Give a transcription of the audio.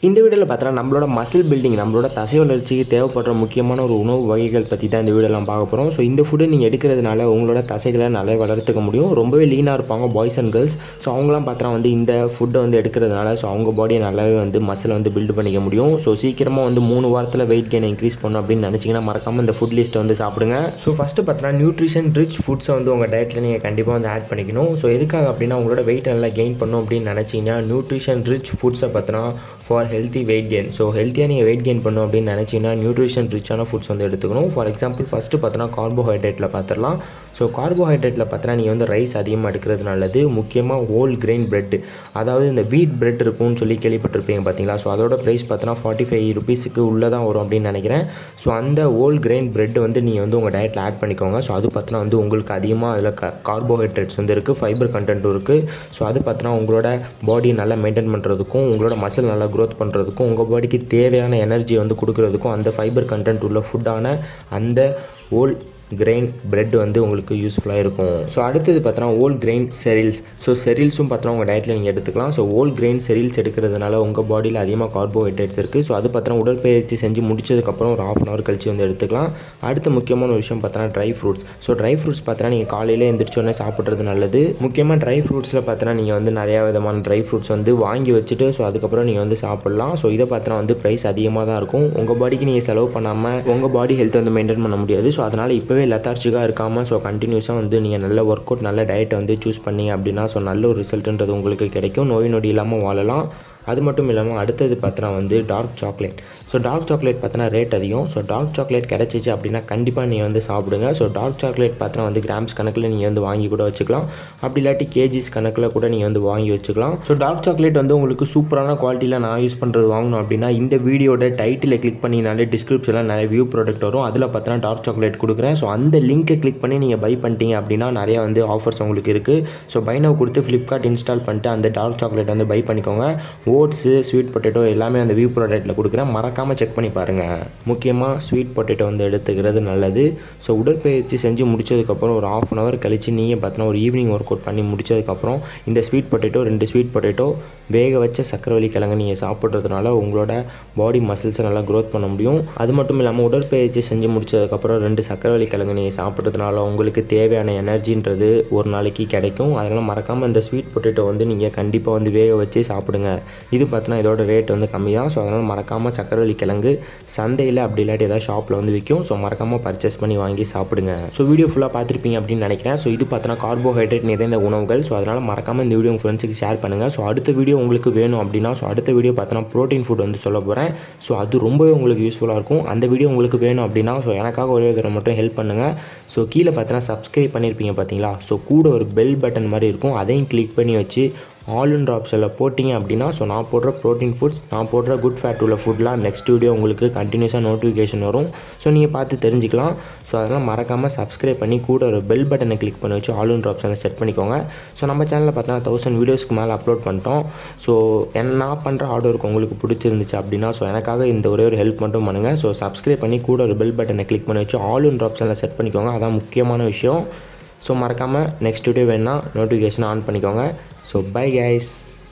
இந்த வீடியோவில் பார்த்தா நம்மளோட மசில் பில்டிங் நம்மளோட தசை வளர்ச்சிக்கு தேவைப்படுற முக்கியமான ஒரு உணவு வகைகள் பற்றி தான் இந்த வீடியோலாம் பார்க்க போகிறோம். ஸோ இந்த ஃபுட்டை நீங்கள் எடுக்கிறதுனால உங்களோட தசைகளை நல்லா வளர்த்துக்க முடியும். ரொம்பவே லீனாக இருப்பாங்க பாய்ஸ் அண்ட் கேர்ள்ஸ். ஸோ அவங்களாம் பார்த்தா இந்த ஃபுட்டை எடுக்கிறதுனால ஸோ அவங்க பாடியை நல்லாவே மசிலை பில்டு பண்ணிக்க முடியும். ஸோ சீக்கிரமாக 3 வாரத்தில் வெயிட் கெயின் இன்க்ரீஸ் பண்ணணும் அப்படின்னு நினச்சிங்கன்னா மறக்காமல் இந்த ஃபுட் லிஸ்ட்டை சாப்பிடுங்க. ஸோ ஃபஸ்ட்டு பார்த்தா நியூட்ரிஷன் ரிச் ஃபுட்ஸை உங்கள் டயட்டில் நீங்கள் கண்டிப்பாக ஆட் பண்ணிக்கணும். ஸோ எதுக்காக அப்படின்னா உங்களோட வெயிட் நல்லா கெயின் பண்ணணும் அப்படின்னு நினச்சிங்கன்னா நியூட்ரிஷன் ரிச் ஃபுட்ஸை பார்த்தோன்னா for healthy weight gain. So ஹெல்த்தியாக நீங்கள் வெயிட் கெயின் பண்ணணும் அப்படின்னு நினச்சிங்கன்னா நியூட்ரிஷன் ரிச்சான ஃபுட்ஸ் எடுத்துக்கணும். ஃபார் எக்ஸாம்பிள் ஃபஸ்ட்டு பார்த்தோன்னா கார்போஹைட்ரேட்டில் பார்த்துடலாம். ஸோ கார்போஹைட்ரேட்டில் பார்த்தோன்னா நீங்கள் ரைஸ் அதிகமாக எடுக்கிறது நல்லது. முக்கியமாக ஹோல் கிரெயின் பிரெட், அதாவது இந்த வீட் பிரெட் இருக்கும்னு சொல்லி கேள்விப்பட்டிருப்பீங்க பார்த்தீங்களா. ஸோ அதோட ப்ரைஸ் பார்த்தோன்னா 45 rupeesக்கு உள்ளே தான் வரும் அப்படின்னு நினைக்கிறேன். ஸோ அந்த ஹோல் கிரெயின் பிரெட் நீங்கள் உங்கள் டயட்டில் ஆட் பண்ணிக்கோங்க. ஸோ அது பார்த்தோன்னா உங்களுக்கு அதிகமாக அதில் கார்போஹைட்ரேட்ஸ் இருக்குது, ஃபைபர் கண்டென்ட்டும் இருக்குது. ஸோ அது பார்த்தோன்னா உங்களோட பாடியை நல்லா மெயின்டைன் பண்ணுறதுக்கும் உங்களோட மசில் நல்லா க்ரோத் பண்ணுறதுக்கும் உங்கள் பாடிக்கு தேவையான எனர்ஜி கொடுக்குறதுக்கும் அந்த ஃபைபர் கண்டென்ட் உள்ள ஃபுட்டான அந்த ஹோல் கிரெயின் பிரெட் உங்களுக்கு யூஸ்ஃபுல்லாக இருக்கும். ஸோ அடுத்தது பார்த்தோன்னா ஹோல் கிரெயின் செரில்ஸ். ஸோ செரில்ஸும் பார்த்தோன்னா உங்கள் டயட்டில் நீங்கள் எடுத்துக்கலாம். ஸோ ஹோல் கிரெயின் செரில்ஸ் எடுக்கிறதுனால உங்கள் பாடியில் அதிகமாக கார்போஹைட்ரேட்ஸ் இருக்குது. ஸோ அது பார்த்தோன்னா உடற்பயிற்சி செஞ்சு முடிச்சதுக்கப்புறம் ஒரு 1/2 hour கழிச்சு எடுத்துக்கலாம். அடுத்த முக்கியமான ஒரு விஷயம் பார்த்தோன்னா dry fruits. So dry fruits பார்த்தோன்னா நீங்கள் காலையில் எழுந்திரிச்சோடனே சாப்பிட்றது நல்லது. முக்கியமாக ட்ரை ஃப்ரூட்ஸில் பார்த்தோன்னா நீங்கள் நிறையா விதமான ட்ரை ஃப்ரூட்ஸ் வாங்கி வச்சுட்டு ஸோ அதுக்கப்புறம் நீங்கள் சாப்பிட்லாம். ஸோ இதை பார்த்தோன்னா ப்ரைஸ் அதிகமாக தான் இருக்கும். உங்கள் பாடிக்கு நீங்கள் செலவு பண்ணாமல் உங்கள் பாடி ஹெல்த்தை மெயின்டைன் பண்ண முடியாது. ஸோ அதனால் இப்போவே லெத்தார்ஜிக்காக இருக்காமல் ஸோ கண்டினியூஸாக நீங்கள் நல்ல ஒர்க் அவுட் நல்ல டயட்டை சூஸ் பண்ணிங்க அப்படின்னா ஸோ நல்ல ஒரு ரிசல்ட்டுன்றது உங்களுக்கு கிடைக்கும். நோய் நொடி இல்லாமல் வாழலாம். அது மட்டும் இல்லாமல் அடுத்தது பார்த்தோன்னா dark chocolate. So dark chocolate பார்த்தோன்னா ரேட் அதிகம். ஸோ டார்க் சாக்லேட் கிடச்சிச்சு அப்படின்னா கண்டிப்பாக நீங்கள் சாப்பிடுங்க. ஸோ டார்க் சாக்லேட் பார்த்தோன்னா கிராம்ஸ் கணக்கில் நீங்கள் வாங்கி கூட வச்சுக்கலாம். அப்படி இல்லாட்டி கேஜிஸ் கணக்கில் கூட நீங்கள் வாங்கி வச்சுக்கலாம். ஸோ டார்க் சாக்லேட் உங்களுக்கு சூப்பரான குவாலிட்டியில் நான் யூஸ் பண்ணுறது வாங்கணும் அப்படின்னா இந்த வீடியோட டைட்டில் கிளிக் பண்ணினாலே டிஸ்கிரிப்ஷனில் நிறைய வியூ ப்ராடக்ட் வரும். அதில் பார்த்தோன்னா டார்க் சாக்லேட் கொடுக்குறேன். ஸோ அந்த லிங்க்கை கிளிக் பண்ணி நீங்கள் பை பண்ணிட்டீங்க அப்படின்னா நிறையா ஆஃபர்ஸ் உங்களுக்கு இருக்குது. ஸோ பை நவ் கொடுத்து ஃப்ளிப்கார்ட் இன்ஸ்டால் பண்ணிட்டு அந்த டார்க் சாக்லேட் பை பண்ணிக்கோங்க. ஓட்ஸு, ஸ்வீட் பொட்டேட்டோ எல்லாமே அந்த வியூ ப்ராடக்ட்டில் கொடுக்குறேன். மறக்காமல் செக் பண்ணி பாருங்கள். முக்கியமாக ஸ்வீட் பொட்டேட்டோ எடுத்துக்கிறது நல்லது. ஸோ உடற்பயிற்சி செஞ்சு முடிச்சதுக்கப்புறம் ஒரு 1/2 hour கழிச்சு நீங்கள் பார்த்தோன்னா ஒரு ஈவினிங் ஒர்க் அவுட் பண்ணி முடிச்சதுக்கப்புறம் இந்த ஸ்வீட் பொட்டேட்டோ 2 ஸ்வீட் பொட்டேட்டோ வேக வச்ச சக்கரவள்ளி கிழங்கு நீங்கள் சாப்பிட்றதுனால உங்களோட பாடி மசில்ஸை நல்லா க்ரோத் பண்ண முடியும். அது மட்டும் இல்லாமல் உடற்பயிற்சி செஞ்சு முடிச்சதுக்கப்புறம் 2 சக்கரவள்ளி கிழங்கு நீங்கள் சாப்பிட்றதுனால உங்களுக்கு தேவையான எனர்ஜின்றது ஒரு நாளைக்கு கிடைக்கும். அதனால் மறக்காமல் இந்த ஸ்வீட் பொட்டேட்டோ நீங்கள் கண்டிப்பாக வேக வச்சு சாப்பிடுங்க. இது பார்த்தோன்னா இதோட ரேட் கம்மி தான். ஸோ அதனால் மறக்காமல் சக்கரவள்ளி கிழங்கு சந்தையில் அப்படி இல்லாட்டி ஏதாவது ஷாப்பில் விற்கும். ஸோ மறக்காமல் பர்ச்சேஸ் பண்ணி வாங்கி சாப்பிடுங்க. ஸோ வீடியோ ஃபுல்லாக பார்த்துருப்பீங்க அப்படின்னு நினைக்கிறேன். ஸோ இது பார்த்தோன்னா கார்போஹைட்ரேட் நிறைந்த உணவுகள். ஸோ அதனால் மறக்காமல் இந்த வீடியோ உங்கள் ஃப்ரெண்ட்ஸுக்கு ஷேர் பண்ணுங்கள். ஸோ அடுத்த வீடியோ உங்களுக்கு வேணும் அப்படின்னா ஸோ அடுத்த வீடியோ பார்த்தோன்னா ப்ரோட்டீன் ஃபுட் சொல்ல போகிறேன். ஸோ அது ரொம்பவே உங்களுக்கு யூஸ்ஃபுல்லாக இருக்கும். அந்த வீடியோ உங்களுக்கு வேணும் அப்படின்னா ஸோ எனக்காக ஒரே தடவை மட்டும் ஹெல்ப் பண்ணுங்கள். ஸோ கீழே பார்த்தோன்னா சப்ஸ்கிரைப் பண்ணியிருப்பீங்க பார்த்தீங்களா. ஸோ கூட ஒரு பெல் பட்டன் மாதிரி இருக்கும், அதையும் கிளிக் பண்ணி வச்சு ஆல் இன் ஆப்ஷனில் போட்டிங்க அப்படின்னா ஸோ நான் போடுற ப்ரோட்டீன் ஃபுட்ஸ், நான் போடுற குட் ஃபேட் உள்ள ஃபுட்லாம் நெக்ஸ்ட் வீடியோ உங்களுக்கு கண்டினியூஸாக நோட்டிஃபிகேஷன் வரும். ஸோ நீங்கள் பார்த்து தெரிஞ்சுக்கலாம். ஸோ அதெல்லாம் மறக்காமல் சப்ஸ்கிரைப் பண்ணி கூட ஒரு பெல் பட்டனை கிளிக் பண்ணி வச்சு ஆல் இன் ஆப்ஷனில் செட் பண்ணிக்கோங்க. ஸோ நம்ம சேனலில் பார்த்தோன்னா 1000 வீடியோஸ்க்கு மேலே அப்லோட் பண்ணிட்டோம். ஸோ நான் பண்ணுற ஹார்ட் ஒர்க் உங்களுக்கு பிடிச்சிருந்துச்சு அப்படின்னா ஸோ எனக்காக இந்த ஒரே ஒரு ஹெல்ப் மட்டும் பண்ணுங்கள். ஸோ சப்ஸ்கிரைப் பண்ணி கூட ஒரு பெல் பட்டனை கிளிக் பண்ணி வச்சு ஆல் இன் ஆப்ஷனில் செட் பண்ணிக்கோங்க. அதான் முக்கியமான விஷயம். ஸோ மறக்காமல் நெக்ஸ்ட் வீடியோ வேணுன்னா நோட்டிஃபிகேஷன் ஆன் பண்ணிக்கோங்க. So bye guys.